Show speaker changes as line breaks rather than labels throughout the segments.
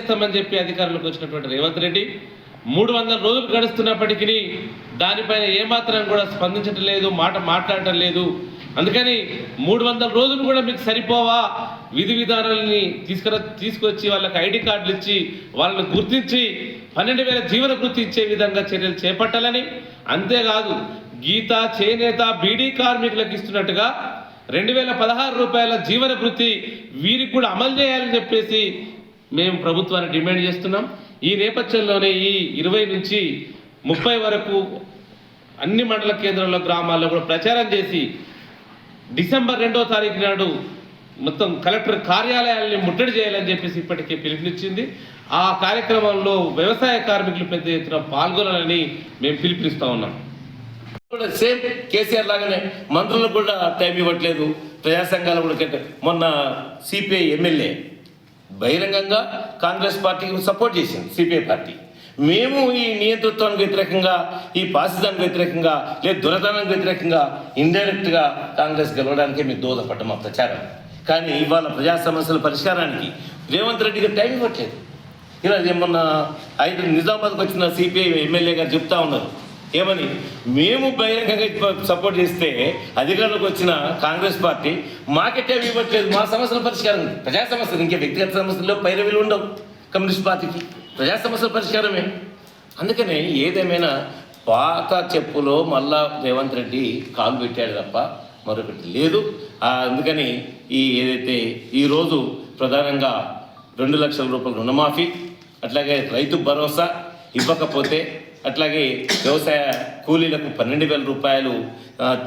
చేస్తామని చెప్పి అధికారంలోకి వచ్చినటువంటి రేవంత్ రెడ్డి 300 రోజులు గడుస్తున్నప్పటికీ దానిపైన ఏమాత్రం కూడా స్పందించడం లేదు, మాట్లాడటం లేదు. అందుకని 300 రోజులు కూడా మీకు సరిపోవా, విధి విధానాలని తీసుకొచ్చి వాళ్ళకి ఐడి కార్డులు ఇచ్చి వాళ్ళని గుర్తించి 12,000 జీవన వృత్తి ఇచ్చే విధంగా చర్యలు చేపట్టాలని, అంతేకాదు గీత, చేనేత, బీడీ కార్మికులకు ఇస్తున్నట్టుగా 2016 రూపాయల జీవన వృత్తి వీరికి కూడా అమలు చేయాలని చెప్పేసి మేము ప్రభుత్వాన్ని డిమాండ్ చేస్తున్నాం. ఈ నేపథ్యంలోనే ఈ 20 నుంచి 30 వరకు అన్ని మండల కేంద్రాల్లో, గ్రామాల్లో కూడా ప్రచారం చేసి డిసెంబర్ 2వ తారీఖు నాడు మొత్తం కలెక్టర్ కార్యాలయాల్ని ముట్టడి చేయాలని చెప్పేసి ఇప్పటికే పిలుపునిచ్చింది. ఆ కార్యక్రమంలో వ్యవసాయ కార్మికులు పెద్ద ఎత్తున పాల్గొనాలని మేము పిలుపునిస్తూ ఉన్నాం.
సేమ్ కేసీఆర్ లాగానే మంత్రులకు కూడా టైం ఇవ్వట్లేదు, ప్రజా సంఘాలు కూడా. మొన్న సిపిఐ ఎమ్మెల్యే బహిరంగంగా కాంగ్రెస్ పార్టీకి సపోర్ట్ చేసింది. సిపిఐ పార్టీ మేము ఈ నియంతృత్వానికి వ్యతిరేకంగా, ఈ పాసిజానికి వ్యతిరేకంగా, లేదా దురదనానికి వ్యతిరేకంగా ఇండైరెక్ట్గా కాంగ్రెస్ గెలవడానికే మీకు దోహదపడ్డం మా ప్రచారం. కానీ ఇవాళ ప్రజా సమస్యల పరిష్కారానికి రేవంత్ రెడ్డికి టైం ఇవ్వట్లేదు. ఇలా మొన్న నిజామాబాద్కి వచ్చిన సిపిఐ ఎమ్మెల్యే గారు చెప్తా ఉన్నారు ఏమని, మేము బహిరంగంగా సపోర్ట్ చేస్తే అధికారంలోకి వచ్చిన కాంగ్రెస్ పార్టీ మాకే టైం ఇవ్వట్లేదు, మా సమస్యల పరిష్కారం. ప్రజా సమస్యలు, ఇంకే వ్యక్తిగత సమస్యల్లో పైరవీలు ఉండవు కమ్యూనిస్ట్ పార్టీకి, ప్రజా సమస్యల పరిష్కారమే. అందుకనే ఏదేమైనా పాత చెప్పులో మళ్ళా రేవంత్ రెడ్డి కాలు పెట్టాడు తప్ప మరొకటి లేదు. అందుకని ఏదైతే ఈరోజు ప్రధానంగా 2 లక్షల రూపాయల రుణమాఫీ, అట్లాగే రైతు భరోసా ఇవ్వకపోతే, అట్లాగే వ్యవసాయ కూలీలకు 12,000 రూపాయలు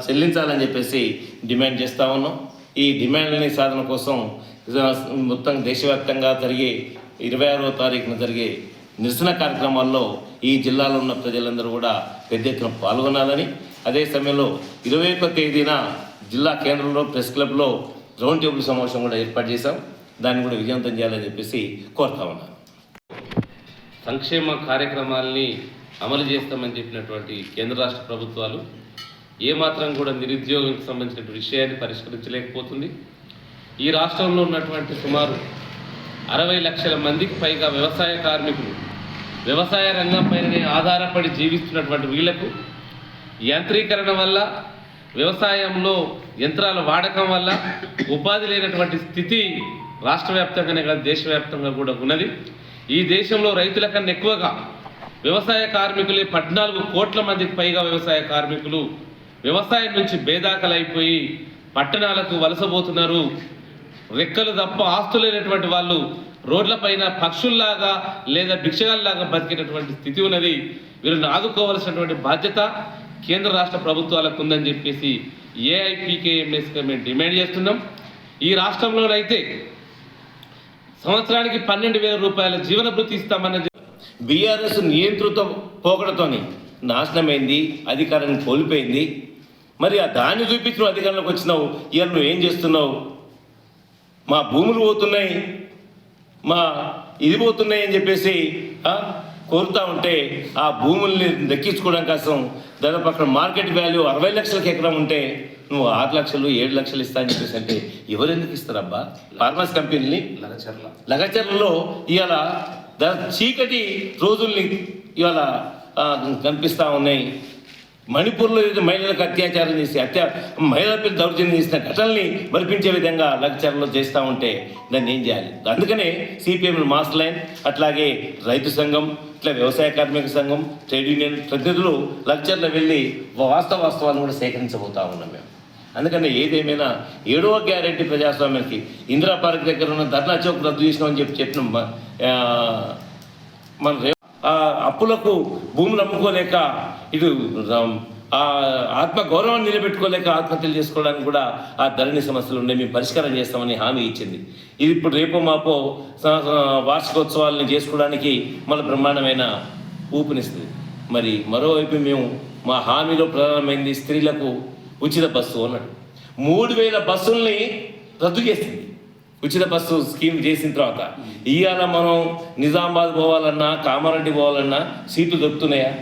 చెల్లించాలని చెప్పేసి డిమాండ్ చేస్తూ ఉన్నాం. ఈ డిమాండ్లని సాధన కోసం మొత్తం దేశవ్యాప్తంగా జరిగే 26వ తారీఖున జరిగే నిరసన కార్యక్రమాల్లో ఈ జిల్లాలో ఉన్న ప్రజలందరూ కూడా పెద్ద ఎత్తున పాల్గొనాలని, అదే సమయంలో 21వ తేదీన జిల్లా కేంద్రంలో ప్రెస్ క్లబ్లో రౌండ్ టేబుల్ సమావేశం కూడా ఏర్పాటు చేశాం. దాన్ని కూడా విజయవంతం చేయాలని చెప్పేసి కోరుతా ఉన్నాను.
సంక్షేమ కార్యక్రమాలని అమలు చేస్తామని చెప్పినటువంటి కేంద్ర రాష్ట్ర ప్రభుత్వాలు ఏమాత్రం కూడా నిరుద్యోగానికి సంబంధించిన విషయాన్ని పరిష్కరించలేకపోతుంది. ఈ రాష్ట్రంలో ఉన్నటువంటి సుమారు 60 లక్షల మందికి పైగా వ్యవసాయ కార్మికులు వ్యవసాయ రంగం పైననే ఆధారపడి జీవిస్తున్నటువంటి వీళ్లకు యాంత్రీకరణ వల్ల, వ్యవసాయంలో యంత్రాల వాడకం వల్ల ఉపాధి లేనటువంటి స్థితి రాష్ట్ర వ్యాప్తంగానే కాదు దేశవ్యాప్తంగా కూడా ఉన్నది. ఈ దేశంలో రైతుల కన్నా ఎక్కువగా వ్యవసాయ కార్మికులే 14 కోట్ల మందికి పైగా వ్యవసాయ కార్మికులు వ్యవసాయం నుంచి బేదాకలైపోయి పట్టణాలకు వలసపోతున్నారు. రెక్కలు తప్ప ఆస్తులైనటువంటి వాళ్ళు రోడ్లపైన పక్షుల్లాగా లేదా భిక్షగాల్లాగా బతికేటటువంటి స్థితి ఉన్నది. వీళ్ళని ఆదుకోవాల్సినటువంటి బాధ్యత కేంద్ర రాష్ట్ర ప్రభుత్వాలకు ఉందని చెప్పేసి ఏఐపీకేఎంఎస్గా మేము డిమాండ్ చేస్తున్నాం. ఈ రాష్ట్రంలోనైతే సంవత్సరానికి 12,000 రూపాయల జీవన భృతి ఇస్తామన్నది
బీఆర్ఎస్ నియంతృత్వ పోకడతోని నాశనమైంది, అధికారాన్ని కోల్పోయింది. మరి దాన్ని చూపించిన అధికారంలోకి వచ్చినావు, ఇవాళ నువ్వు ఏం చేస్తున్నావు? మా భూములు పోతున్నాయి, మా ఇది పోతున్నాయి అని చెప్పేసి కోరుతూ ఉంటే ఆ భూముల్ని దక్కించుకోవడం కోసం దాదాపు అక్కడ మార్కెట్ వాల్యూ 60 లక్షలకి ఎకరం ఉంటే నువ్వు 6 లక్షలు 7 లక్షలు ఇస్తా అని చెప్పేసి అంటే ఎవరు ఎందుకు ఇస్తారబ్బా? ఫార్మర్స్ కంపెనీని లగచర్లలో ఇవాళ చీకటి రోజుల్ని ఇవాళ కనిపిస్తూ ఉన్నాయి. మణిపూర్లో మహిళలకు అత్యాచారం చేసి మహిళలపై దౌర్జన్యం చేసిన ఘటనల్ని మరిపించే విధంగా లగ్చర్లో చేస్తూ ఉంటే దాన్ని ఏం చేయాలి? అందుకనే సిపిఎం మాస్ లైన్, అట్లాగే రైతు సంఘం, ఇట్లా వ్యవసాయ కార్మిక సంఘం, ట్రేడ్ యూనియన్ ప్రతినిధులు లగ్చర్లో వెళ్ళి వాస్తవాలను కూడా సేకరించబోతా ఉన్నాం మేము. అందుకని ఏదేమైనా 7వ గ్యారెంటీ ప్రజాస్వామ్యానికి ఇందిరా పార్క్ దగ్గర ఉన్న ధర్నా చౌక్ రద్దు చేసినామని చెప్పినాం. మన అప్పులకు భూములు అమ్ముకోలేక, ఇటు ఆత్మగౌరవాన్ని నిలబెట్టుకోలేక ఆత్మహత్యలు చేసుకోవడానికి కూడా ఆ ధరణి సమస్యలు ఉన్నాయి. మేము పరిష్కారం చేస్తామని హామీ ఇచ్చింది. ఇది ఇప్పుడు రేపో మాపో వార్షికోత్సవాలని చేసుకోవడానికి మళ్ళీ బ్రహ్మాండమైన ఊపునిస్తుంది. మరి మరోవైపు మేము మా హామీలో ప్రధానమైంది స్త్రీలకు ఉచిత బస్సు అన్నాడు. 3,000 బస్సుల్ని రద్దు చేసింది. ఉచిత బస్సు స్కీమ్ చేసిన తర్వాత ఇవాళ మనం నిజామాబాద్ పోవాలన్నా, కామారెడ్డి పోవాలన్నా సీట్లు దొరుకుతున్నాయా?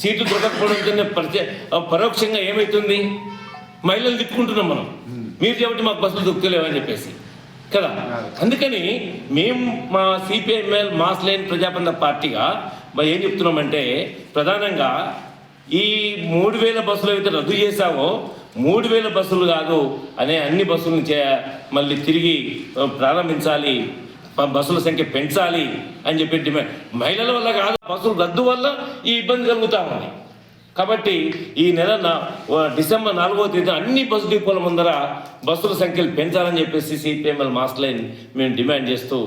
సీట్లు దొరకకపోవడంతో పరోక్షంగా ఏమవుతుంది? మహిళలు తిట్టుకుంటున్నాం మనం, మీరు చెప్పి మాకు బస్సులు దొరుకుతలేవని చెప్పేసి. కదా. అందుకని మేము మా సిపిఐఎంఎల్ మాస్ లైన్ ప్రజాపంద పార్టీగా ఏం చెప్తున్నామంటే, ప్రధానంగా ఈ 3000 బస్సులు అయితే రద్దు చేశావో 3000 బస్సులు కాదు అనే అన్ని బస్సులను మళ్ళీ తిరిగి ప్రారంభించాలి, బస్సుల సంఖ్య పెంచాలి అని చెప్పి డిమాండ్. మహిళల వల్ల కాదు, బస్సులు రద్దు వల్ల ఈ ఇబ్బంది కలుగుతా ఉంది. కాబట్టి ఈ నెల డిసెంబర్ 4వ తేదీన అన్ని బస్సు డిపోల ముందర బస్సుల సంఖ్యలు పెంచాలని చెప్పేసి సిపిఎంఎల్ మాస్ లైన్ మేము డిమాండ్ చేస్తూ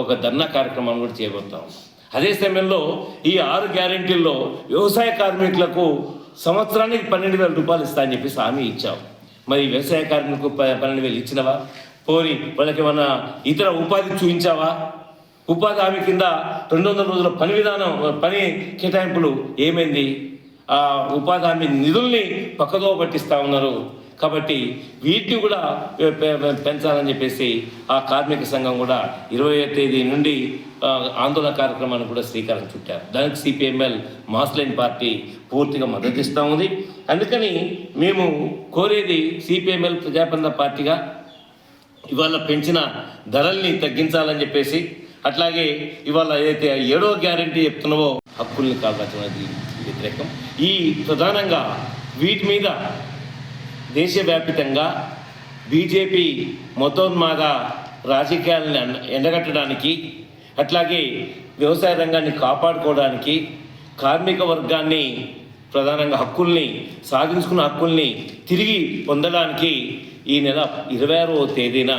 ఒక ధర్నా కార్యక్రమాన్ని కూడా చేయబోతాం. అదే సమయంలో ఈ 6 గ్యారెంటీల్లో వ్యవసాయ కార్మికులకు సంవత్సరానికి 12,000 రూపాయలు ఇస్తా అని చెప్పేసి హామీ ఇచ్చాం. మరి వ్యవసాయ కార్మికులకు 12,000 ఇచ్చినవా? పోని వాళ్ళకి ఏమన్నా ఇతర ఉపాధి చూపించావా? ఉపాధి హామీ కింద 200 రోజుల పని విధానం, పని కేటాయింపులు ఏమైంది? ఆ ఉపాధి హామీ నిధుల్ని పక్కదో పట్టిస్తూ ఉన్నారు. కాబట్టి వీటిని కూడా పెంచాలని చెప్పేసి ఆ కార్మిక సంఘం కూడా 20వ తేదీ నుండి ఆందోళన కార్యక్రమాన్ని కూడా శ్రీకారం చుట్టారు. దానికి సిపిఎంఎల్ మాస్ లైన్ పార్టీ పూర్తిగా మద్దతిస్తూ ఉంది. అందుకని మేము కోరేది సిపిఎంఎల్ ప్రజాపంద పార్టీగా ఇవాళ పెంచిన ధరల్ని తగ్గించాలని చెప్పేసి, అట్లాగే ఇవాళ ఏదైతే 7వ గ్యారెంటీ చెప్తున్నావో హక్కుల్ని కాపాడడానికి వ్యతిరేకం. ఈ ప్రధానంగా వీటి మీద దేశవ్యాప్తంగా బీజేపీ మతోన్మాద రాజకీయాలను ఎండగట్టడానికి, అట్లాగే వ్యవసాయ రంగాన్ని కాపాడుకోవడానికి, కార్మిక వర్గాన్ని ప్రధానంగా హక్కుల్ని సాధించుకున్న హక్కుల్ని తిరిగి పొందడానికి ఈ నెల 26వ తేదీన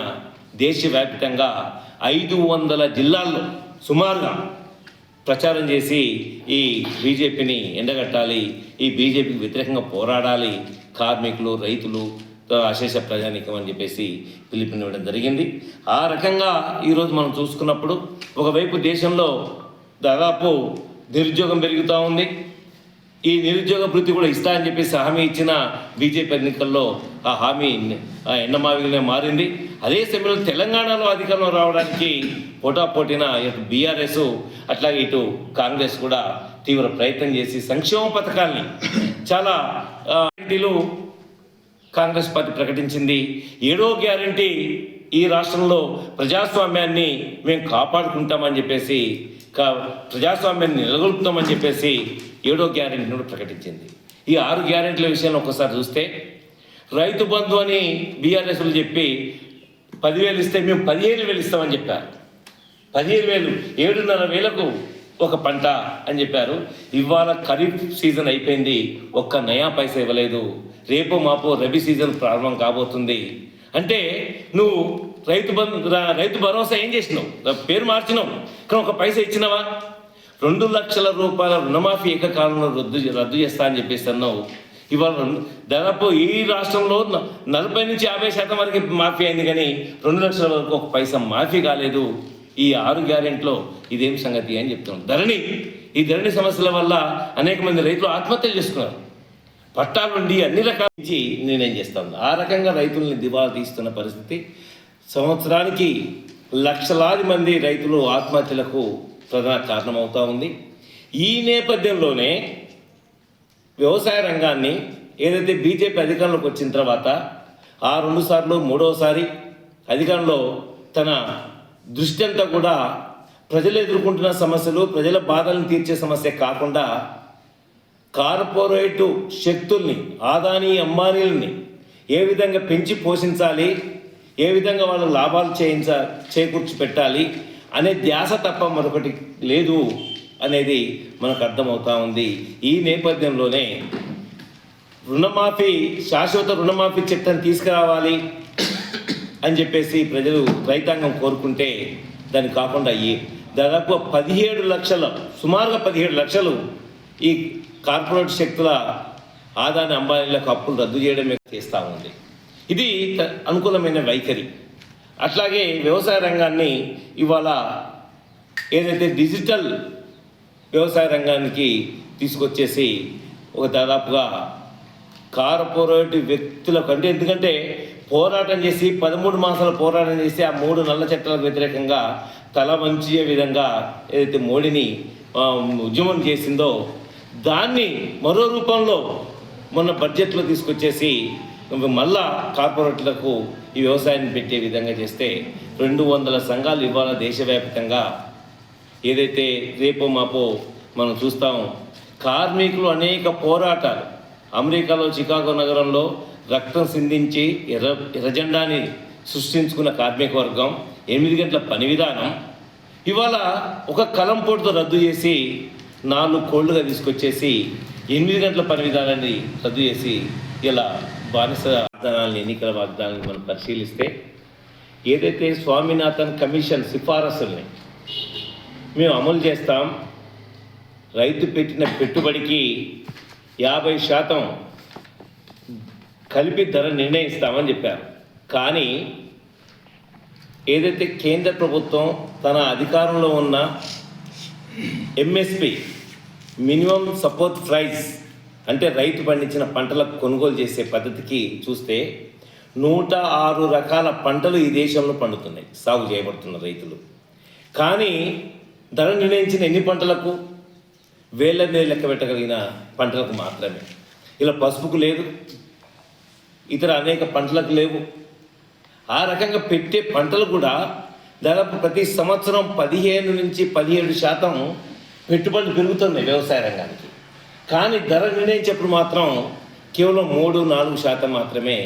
దేశవ్యాప్తంగా 500 జిల్లాల్లో సుమారుగా ప్రచారం చేసి ఈ బీజేపీని ఎండగట్టాలి, ఈ బీజేపీకి వ్యతిరేకంగా పోరాడాలి, కార్మికులు, రైతులు, అశేష ప్రజానీకం అని చెప్పేసి పిలుపునివ్వడం జరిగింది. ఆ రకంగా ఈరోజు మనం చూసుకున్నప్పుడు ఒకవైపు దేశంలో దాదాపు నిరుద్యోగం పెరుగుతూ ఉంది. ఈ నిరుద్యోగ భృతి కూడా ఇస్తా అని చెప్పేసి హామీ ఇచ్చిన బీజేపీ ఎన్నికల్లో ఆ హామీ ఎండమావిగానే మారింది. అదే సమయంలో తెలంగాణలో అధికారంలో రావడానికి పోటాపోటీన ఇటు బీఆర్ఎస్ అట్లాగే ఇటు కాంగ్రెస్ కూడా తీవ్ర ప్రయత్నం చేసి సంక్షేమ పథకాల్ని చాలా గ్యారెంటీలు కాంగ్రెస్ పార్టీ ప్రకటించింది. 7వ గ్యారెంటీ ఈ రాష్ట్రంలో ప్రజాస్వామ్యాన్ని మేము కాపాడుకుంటామని చెప్పేసి, ప్రజాస్వామ్యాన్ని నెలకొల్పుతామని చెప్పేసి 7వ గ్యారెంటీని కూడా ప్రకటించింది. ఈ 6 గ్యారెంటీల విషయాన్ని ఒక్కసారి చూస్తే, రైతు బంధు అని బీఆర్ఎస్లు చెప్పి 10,000 ఇస్తే మేము 15,000 ఇస్తామని చెప్పారు. 15,000 7,500 ఒక పంట అని చెప్పారు. ఇవాళ ఖరీఫ్ సీజన్ అయిపోయింది, ఒక్క నయా పైసా ఇవ్వలేదు. రేపు మాపో రబీ సీజన్ ప్రారంభం కాబోతుంది. అంటే నువ్వు రైతు భరోసా ఏం చేసినావు? పేరు మార్చినావు, కానీ ఒక పైసా ఇచ్చినావా? 2 లక్షల రూపాయల రుణమాఫీ ఏకకాలంలో రద్దు చేస్తా అని చెప్పేసి అన్నావు. ఇవాళ దాదాపు ఈ రాష్ట్రంలో 40 నుంచి 50% వరకు మాఫీ అయింది, కానీ 2 లక్షల వరకు ఒక పైసా మాఫీ కాలేదు. ఈ 6 గ్యారెంటీలో ఇదేం సంగతి అని చెప్తున్నాం. ఈ ధరణి సమస్యల వల్ల అనేక మంది రైతులు ఆత్మహత్యలు చేసుకున్నారు. పట్టాలు నుండి అన్ని రకాల నుంచి నేనేం చేస్తాను. ఆ రకంగా రైతుల్ని దివాలా తీస్తున్న పరిస్థితి. సంవత్సరానికి లక్షలాది మంది రైతులు ఆత్మహత్యలకు ప్రధాన కారణమవుతూ ఉంది. ఈ నేపథ్యంలోనే వ్యవసాయ రంగాన్ని ఏదైతే బీజేపీ అధికారంలోకి వచ్చిన తర్వాత 2 సార్లు 3వసారి అధికారంలో తన దృష్టి అంతా కూడా ప్రజలు ఎదుర్కొంటున్న సమస్యలు, ప్రజల బాధలను తీర్చే సమస్య కాకుండా కార్పొరేటు శక్తుల్ని, ఆదాని అంబానీలని ఏ విధంగా పెంచి పోషించాలి, ఏ విధంగా వాళ్ళ లాభాలు చేకూర్చి పెట్టాలి అనే ధ్యాస తప్ప మరొకటి లేదు అనేది మనకు అర్థమవుతా ఉంది. ఈ నేపథ్యంలోనే శాశ్వత రుణమాఫీ చట్టం తీసుకురావాలి అని చెప్పేసి ప్రజలు, రైతాంగం కోరుకుంటే దాన్ని కాకుండా దాదాపు 17 లక్షల, సుమారుగా 17 లక్షలు ఈ కార్పొరేట్ శక్తుల ఆదాని అంబానీలకు అప్పులు రద్దు చేయడమే చేస్తూ ఉంది. ఇది అనుకూలమైన వైఖరి. అట్లాగే వ్యవసాయ రంగాన్ని ఇవాళ ఏదైతే డిజిటల్ వ్యవసాయ రంగానికి తీసుకొచ్చేసి ఒక దాదాపుగా కార్పొరేట్ వ్యక్తుల కంటే, ఎందుకంటే పోరాటం చేసి 13 మాసాల పోరాటం చేసి ఆ 3 నల్ల చట్టాలకు వ్యతిరేకంగా తల వంచే విధంగా ఏదైతే మోడీని ఉద్యమం చేసిందో దాన్ని మరో రూపంలో మొన్న బడ్జెట్లో తీసుకొచ్చేసి మళ్ళా కార్పొరేట్లకు ఈ వ్యవసాయాన్ని పెట్టే విధంగా చేస్తే 200 సంఘాలు ఇవాళ దేశవ్యాప్తంగా ఏదైతే రేపో మాపో మనం చూస్తాం. కార్మికులు అనేక పోరాటాలు, అమెరికాలో చికాగో నగరంలో రక్తం సిందించి ఎర్రజెండాని సృష్టించుకున్న కార్మిక వర్గం 8 గంటల పని విధానం ఇవాళ ఒక కలంపోటుతో రద్దు చేసి 4 కోళ్లుగా తీసుకొచ్చేసి 8 గంటల పని విధానాన్ని రద్దు చేసి ఇలా బానిస వాగ్దానాలను, ఎన్నికల వాగ్దానాలను మనం పరిశీలిస్తే ఏదైతే స్వామినాథన్ కమిషన్ సిఫారసుల్ని మేము అమలు చేస్తాం, రైతు పెట్టిన పెట్టుబడికి 50% కలిపి ధర నిర్ణయిస్తామని చెప్పారు. కానీ ఏదైతే కేంద్ర ప్రభుత్వం తన అధికారంలో ఉన్న ఎంఎస్పి మినిమం సపోర్ట్ ప్రైస్ అంటే రైతు పండించిన పంటలకు కొనుగోలు చేసే పద్ధతికి చూస్తే 106 రకాల పంటలు ఈ దేశంలో పండుతున్నాయి, సాగు చేయబడుతున్న రైతులు. కానీ ధర నిర్ణయించిన ఎన్ని పంటలకు? వేల మీద లెక్క పెట్టగలిగిన పంటలకు మాత్రమే. ఇలా పసుపుకు లేదు, ఇతర అనేక పంటలకు లేవు. ఆ రకంగా పెట్టే పంటలు కూడా దాదాపు ప్రతి సంవత్సరం 15 నుంచి 17% పెట్టుబడులు పెరుగుతున్నాయి వ్యవసాయ రంగానికి. కానీ ధర నిర్ణయించేప్పుడు మాత్రం కేవలం 3-4% మాత్రమే